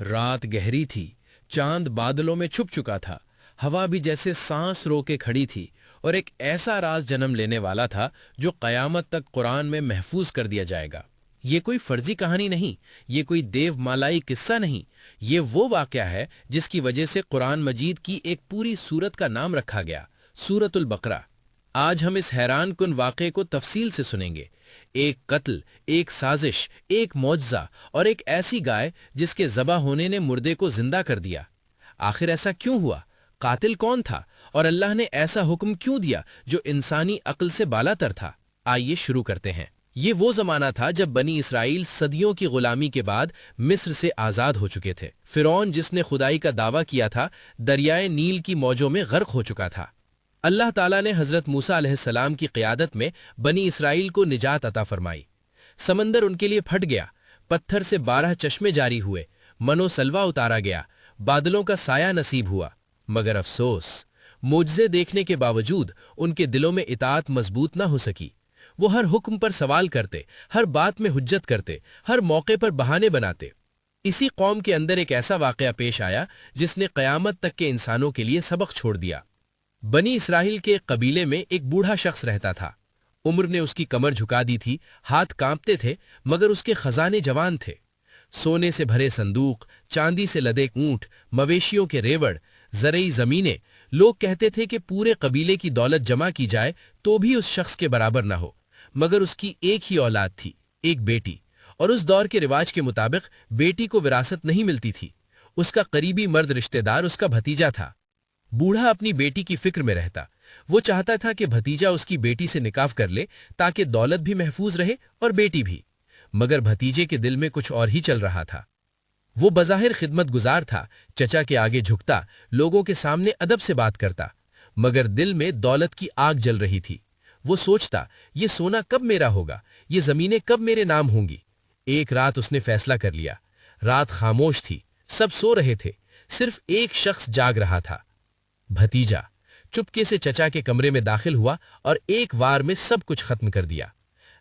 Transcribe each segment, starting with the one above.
رات گہری تھی، چاند بادلوں میں چھپ چکا تھا، ہوا بھی جیسے سانس رو کے کھڑی تھی، اور ایک ایسا راز جنم لینے والا تھا جو قیامت تک قرآن میں محفوظ کر دیا جائے گا۔ یہ کوئی فرضی کہانی نہیں، یہ کوئی دیو مالائی قصہ نہیں، یہ وہ واقعہ ہے جس کی وجہ سے قرآن مجید کی ایک پوری سورت کا نام رکھا گیا، سورۃ البقرہ۔ آج ہم اس حیران کن واقعے کو تفصیل سے سنیں گے۔ ایک قتل، ایک سازش، ایک معجزہ، اور ایک ایسی گائے جس کے ذبح ہونے نے مردے کو زندہ کر دیا۔ آخر ایسا کیوں ہوا؟ قاتل کون تھا؟ اور اللہ نے ایسا حکم کیوں دیا جو انسانی عقل سے بالا تر تھا؟ آئیے شروع کرتے ہیں۔ یہ وہ زمانہ تھا جب بنی اسرائیل صدیوں کی غلامی کے بعد مصر سے آزاد ہو چکے تھے۔ فرعون جس نے خدائی کا دعویٰ کیا تھا، دریائے نیل کی موجوں میں غرق ہو چکا تھا۔ اللہ تعالیٰ نے حضرت موسیٰ علیہ السلام کی قیادت میں بنی اسرائیل کو نجات عطا فرمائی۔ سمندر ان کے لیے پھٹ گیا، پتھر سے 12 چشمے جاری ہوئے، من و سلوہ اتارا گیا، بادلوں کا سایہ نصیب ہوا۔ مگر افسوس، معجزے دیکھنے کے باوجود ان کے دلوں میں اطاعت مضبوط نہ ہو سکی۔ وہ ہر حکم پر سوال کرتے، ہر بات میں حجت کرتے، ہر موقع پر بہانے بناتے۔ اسی قوم کے اندر ایک ایسا واقعہ پیش آیا جس نے قیامت تک کے انسانوں کے لیے سبق چھوڑ دیا۔ بنی اسرائیل کے ایک قبیلے میں ایک بوڑھا شخص رہتا تھا۔ عمر نے اس کی کمر جھکا دی تھی، ہاتھ کانپتے تھے، مگر اس کے خزانے جوان تھے۔ سونے سے بھرے صندوق، چاندی سے لدے اونٹ، مویشیوں کے ریوڑ، زرعی زمینیں۔ لوگ کہتے تھے کہ پورے قبیلے کی دولت جمع کی جائے تو بھی اس شخص کے برابر نہ ہو، مگر اس کی ایک ہی اولاد تھی، ایک بیٹی، اور اس دور کے رواج کے مطابق بیٹی کو وراثت نہیں ملتی تھی۔ اس کا قریبی مرد رشتہ دار اس کا بھتیجا تھا۔ بوڑھا اپنی بیٹی کی فکر میں رہتا۔ وہ چاہتا تھا کہ بھتیجا اس کی بیٹی سے نکاح کر لے تاکہ دولت بھی محفوظ رہے اور بیٹی بھی، مگر بھتیجے کے دل میں کچھ اور ہی چل رہا تھا۔ وہ بظاہر خدمت گزار تھا، چچا کے آگے جھکتا، لوگوں کے سامنے ادب سے بات کرتا، مگر دل میں دولت کی آگ جل رہی تھی۔ وہ سوچتا، یہ سونا کب میرا ہوگا، یہ زمینیں کب میرے نام ہوں گی۔ ایک رات اس نے فیصلہ کر لیا۔ رات خاموش تھی، سب سو رہے تھے، صرف ایک شخص جاگ رہا تھا، بھتیجا۔ چپکے سے چچا کے کمرے میں داخل ہوا اور ایک وار میں سب کچھ ختم کر دیا۔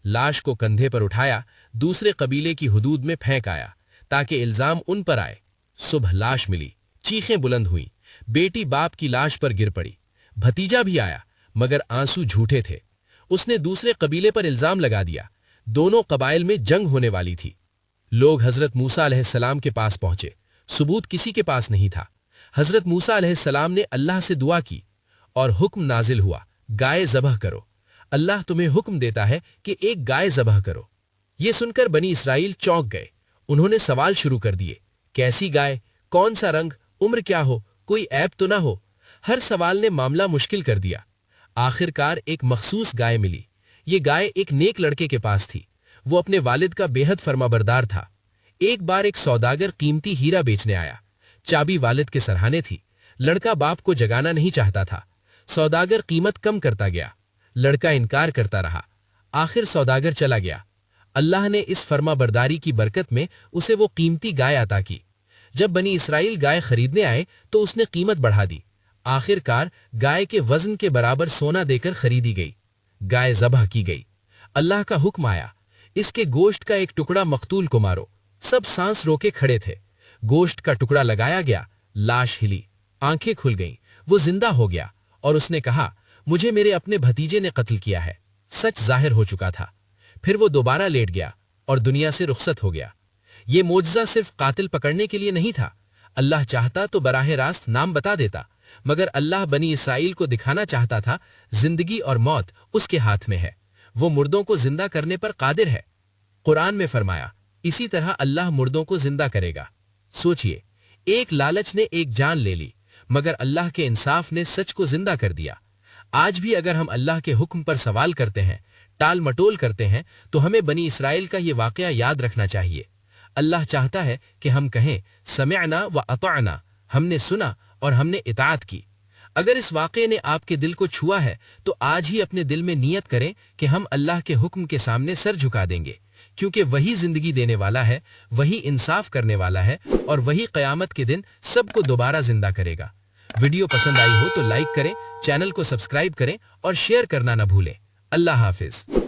لاش کو کندھے پر اٹھایا، دوسرے قبیلے کی حدود میں پھینک آیا تاکہ الزام ان پر آئے۔ صبح لاش ملی، چیخیں بلند ہوئیں، بیٹی باپ کی لاش پر گر پڑی۔ بھتیجا بھی آیا، مگر آنسو جھوٹے تھے۔ اس نے دوسرے قبیلے پر الزام لگا دیا۔ دونوں قبائل میں جنگ ہونے والی تھی۔ لوگ حضرت موسیٰ علیہ السلام کے پاس پہنچے، ثبوت کسی کے پاس نہیں تھا۔ حضرت موسیٰ علیہ السلام نے اللہ سے دعا کی اور حکم نازل ہوا، گائے ذبح کرو۔ اللہ تمہیں حکم دیتا ہے کہ ایک گائے ذبح کرو۔ یہ سن کر بنی اسرائیل چونک گئے۔ انہوں نے سوال شروع کر دیے، کیسی گائے، کون سا رنگ، عمر کیا ہو، کوئی عیب تو نہ ہو؟ ہر سوال نے معاملہ مشکل کر دیا۔ آخر کار ایک مخصوص گائے ملی۔ یہ گائے ایک نیک لڑکے کے پاس تھی۔ وہ اپنے والد کا بے حد فرما بردار تھا۔ ایک بار ایک سوداگر قیمتی ہیرا بیچنے آیا۔ چابی والد کے سرہانے تھی۔ لڑکا باپ کو جگانا نہیں چاہتا تھا۔ سوداگر قیمت کم کرتا گیا، لڑکا انکار کرتا رہا۔ آخر سوداگر چلا گیا۔ اللہ نے اس فرما برداری کی برکت میں اسے وہ قیمتی گائے عطا کی۔ جب بنی اسرائیل گائے خریدنے آئے تو اس نے قیمت بڑھا دی۔ آخر کار گائے کے وزن کے برابر سونا دے کر خریدی گئی۔ گائے ذبح کی گئی۔ اللہ کا حکم آیا، اس کے گوشت کا ایک ٹکڑا مقتول کو مارو۔ سب سانس روکے کھڑے تھے۔ گوشت کا ٹکڑا لگایا گیا، لاش ہلی، آنکھیں کھل گئیں، وہ زندہ ہو گیا، اور اس نے کہا، مجھے میرے اپنے بھتیجے نے قتل کیا ہے۔ سچ ظاہر ہو چکا تھا۔ پھر وہ دوبارہ لیٹ گیا اور دنیا سے رخصت ہو گیا۔ یہ معجزہ صرف قاتل پکڑنے کے لیے نہیں تھا۔ اللہ چاہتا تو براہ راست نام بتا دیتا، مگر اللہ بنی اسرائیل کو دکھانا چاہتا تھا زندگی اور موت اس کے ہاتھ میں ہے، وہ مردوں کو زندہ کرنے پر قادر ہے۔ قرآن میں فرمایا، اسی طرح اللہ مردوں کو زندہ کرے گا۔ سوچئے، ایک لالچ نے ایک جان لے لی، مگر اللہ کے انصاف نے سچ کو زندہ کر دیا۔ آج بھی اگر ہم اللہ کے حکم پر سوال کرتے ہیں، ٹال مٹول کرتے ہیں، تو ہمیں بنی اسرائیل کا یہ واقعہ یاد رکھنا چاہیے۔ اللہ چاہتا ہے کہ ہم کہیں، سمعنا و اطعنا، ہم نے سنا اور ہم نے اطاعت کی۔ اگر اس واقعے نے آپ کے دل کو چھوا ہے تو آج ہی اپنے دل میں نیت کریں کہ ہم اللہ کے حکم کے سامنے سر جھکا دیں گے، کیونکہ وہی زندگی دینے والا ہے، وہی انصاف کرنے والا ہے، اور وہی قیامت کے دن سب کو دوبارہ زندہ کرے گا۔ ویڈیو پسند آئی ہو تو لائک کریں، چینل کو سبسکرائب کریں اور شیئر کرنا نہ بھولیں۔ اللہ حافظ۔